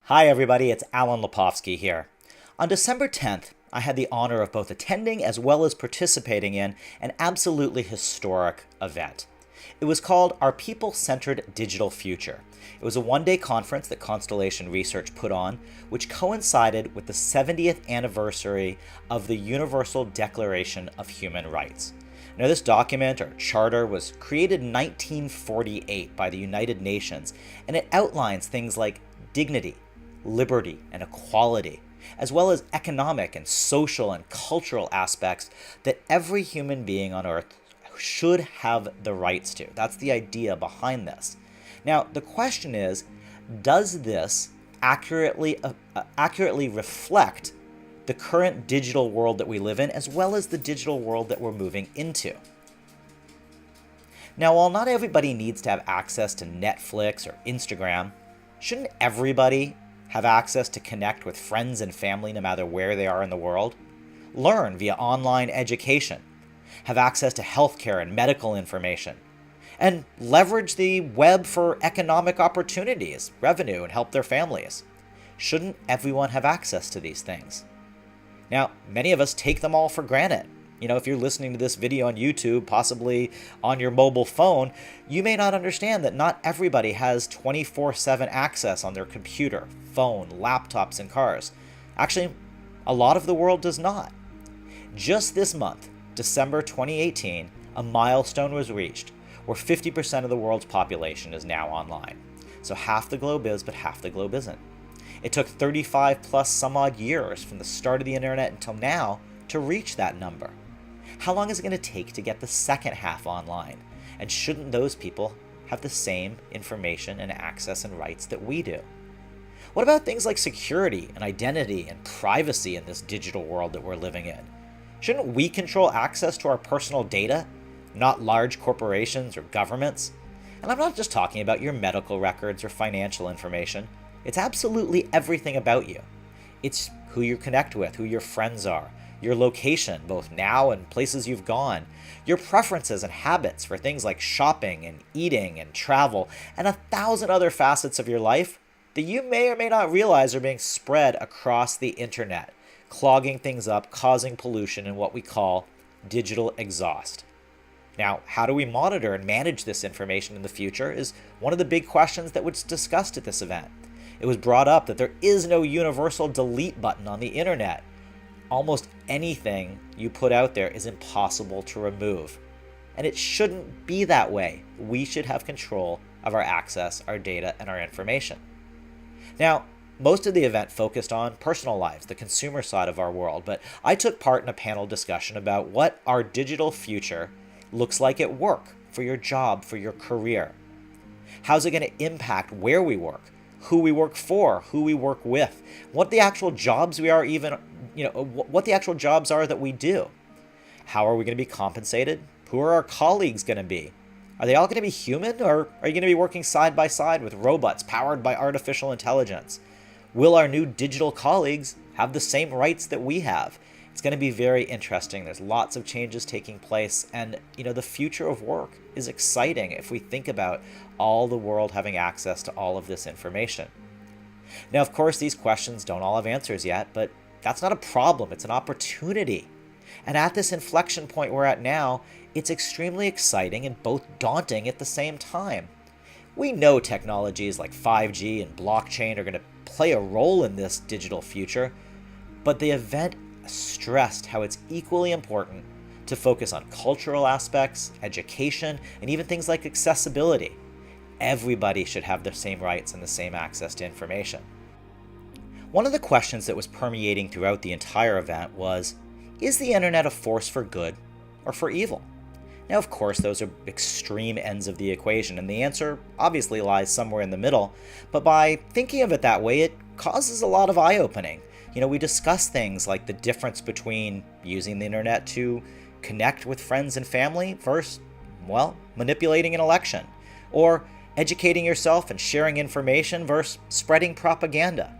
Hi everybody, it's Alan Lepofsky here. On December 10th, I had the honor of both attending as well as participating in an absolutely historic event. It was called Our People-Centered Digital Future. It was a one-day conference that Constellation Research put on, which coincided with the 70th anniversary of the Universal Declaration of Human Rights. Now, this document or charter was created in 1948 by the United Nations, and it outlines things like dignity, liberty, and equality, as well as economic and social and cultural aspects that every human being on Earth should have the rights to. That's the idea behind this. Now, the question is, does this accurately reflect the current digital world that we live in, as well as the digital world that we're moving into? Now, while not everybody needs to have access to Netflix or Instagram, shouldn't everybody have access to connect with friends and family no matter where they are in the world? Learn via online education, have access to healthcare and medical information, and leverage the web for economic opportunities, revenue, and help their families. Shouldn't everyone have access to these things? Now, many of us take them all for granted. If you're listening to this video on YouTube, possibly on your mobile phone, you may not understand that not everybody has 24/7 access on their computer, phone, laptops, and cars. Actually, a lot of the world does not. Just this month, December 2018, a milestone was reached where 50% of the world's population is now online. So half the globe is, but half the globe isn't. It took 35 plus some odd years from the start of the internet until now to reach that number. How long is it going to take to get the second half online? And shouldn't those people have the same information and access and rights that we do? What about things like security and identity and privacy in this digital world that we're living in? Shouldn't we control access to our personal data, not large corporations or governments? And I'm not just talking about your medical records or financial information. It's absolutely everything about you. It's who you connect with, who your friends are, your location, both now and places you've gone, your preferences and habits for things like shopping and eating and travel, and 1,000 other facets of your life that you may or may not realize are being spread across the internet, clogging things up, causing pollution and what we call digital exhaust. Now, how do we monitor and manage this information in the future is one of the big questions that was discussed at this event. It was brought up that there is no universal delete button on the internet. Almost anything you put out there is impossible to remove. And it shouldn't be that way. We should have control of our access, our data, and our information. Now, most of the event focused on personal lives, the consumer side of our world, but I took part in a panel discussion about what our digital future looks like at work, for your job, for your career. How's it going to impact where we work, who we work for, who we work with, what the actual jobs we are what the actual jobs are that we do. How are we going to be compensated? Who are our colleagues going to be? Are they all going to be human, or are you going to be working side by side with robots powered by artificial intelligence? Will our new digital colleagues have the same rights that we have? It's going to be very interesting. There's lots of changes taking place, and the future of work is exciting if we think about all the world having access to all of this information. Now, of course, these questions don't all have answers yet, but that's not a problem. It's an opportunity. And at this inflection point we're at now, it's extremely exciting and both daunting at the same time. We know technologies like 5G and blockchain are going to play a role in this digital future, but the event stressed how it's equally important to focus on cultural aspects, education, and even things like accessibility. Everybody should have the same rights and the same access to information. One of the questions that was permeating throughout the entire event was, is the internet a force for good or for evil? Now, of course, those are extreme ends of the equation, and the answer obviously lies somewhere in the middle, but by thinking of it that way, it causes a lot of eye-opening. We discuss things like the difference between using the internet to connect with friends and family versus, manipulating an election, or educating yourself and sharing information versus spreading propaganda.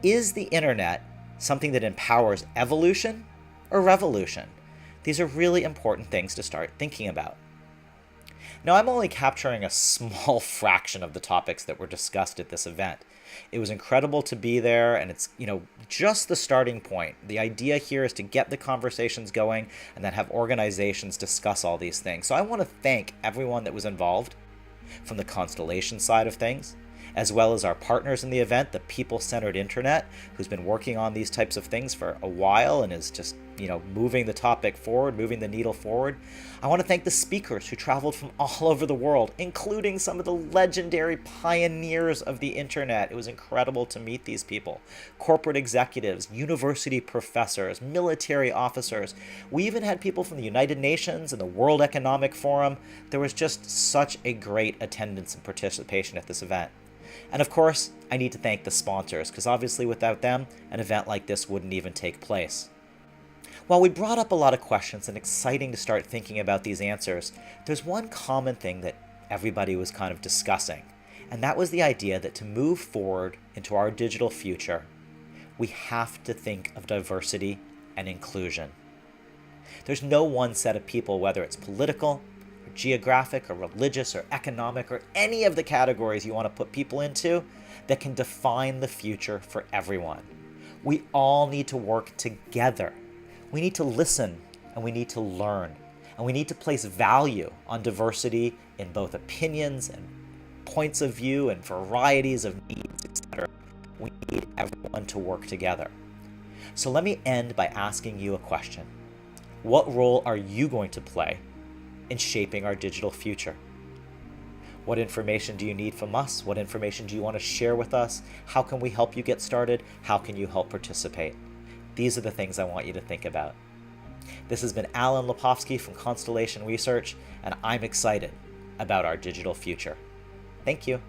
Is the internet something that empowers evolution or revolution? These are really important things to start thinking about. Now, I'm only capturing a small fraction of the topics that were discussed at this event. It was incredible to be there, and it's, just the starting point. The idea here is to get the conversations going and then have organizations discuss all these things. So I want to thank everyone that was involved from the Constellation side of things, as well as our partners in the event, the People-Centered Internet, who's been working on these types of things for a while and is just, moving the topic forward, moving the needle forward. I want to thank the speakers who traveled from all over the world, including some of the legendary pioneers of the internet. It was incredible to meet these people. Corporate executives, university professors, military officers. We even had people from the United Nations and the World Economic Forum. There was just such a great attendance and participation at this event. And of course, I need to thank the sponsors, because obviously without them, an event like this wouldn't even take place. While we brought up a lot of questions and exciting to start thinking about these answers, there's one common thing that everybody was kind of discussing, and that was the idea that to move forward into our digital future, we have to think of diversity and inclusion. There's no one set of people, whether it's political, or geographic, or religious, or economic, or any of the categories you want to put people into, that can define the future for everyone. We all need to work together. We need to listen, and we need to learn, and we need to place value on diversity in both opinions and points of view and varieties of needs, etc. We need everyone to work together. So let me end by asking you a question. What role are you going to play in shaping our digital future? What information do you need from us? What information do you want to share with us? How can we help you get started? How can you help participate? These are the things I want you to think about. This has been Alan Lepofsky from Constellation Research, and I'm excited about our digital future. Thank you.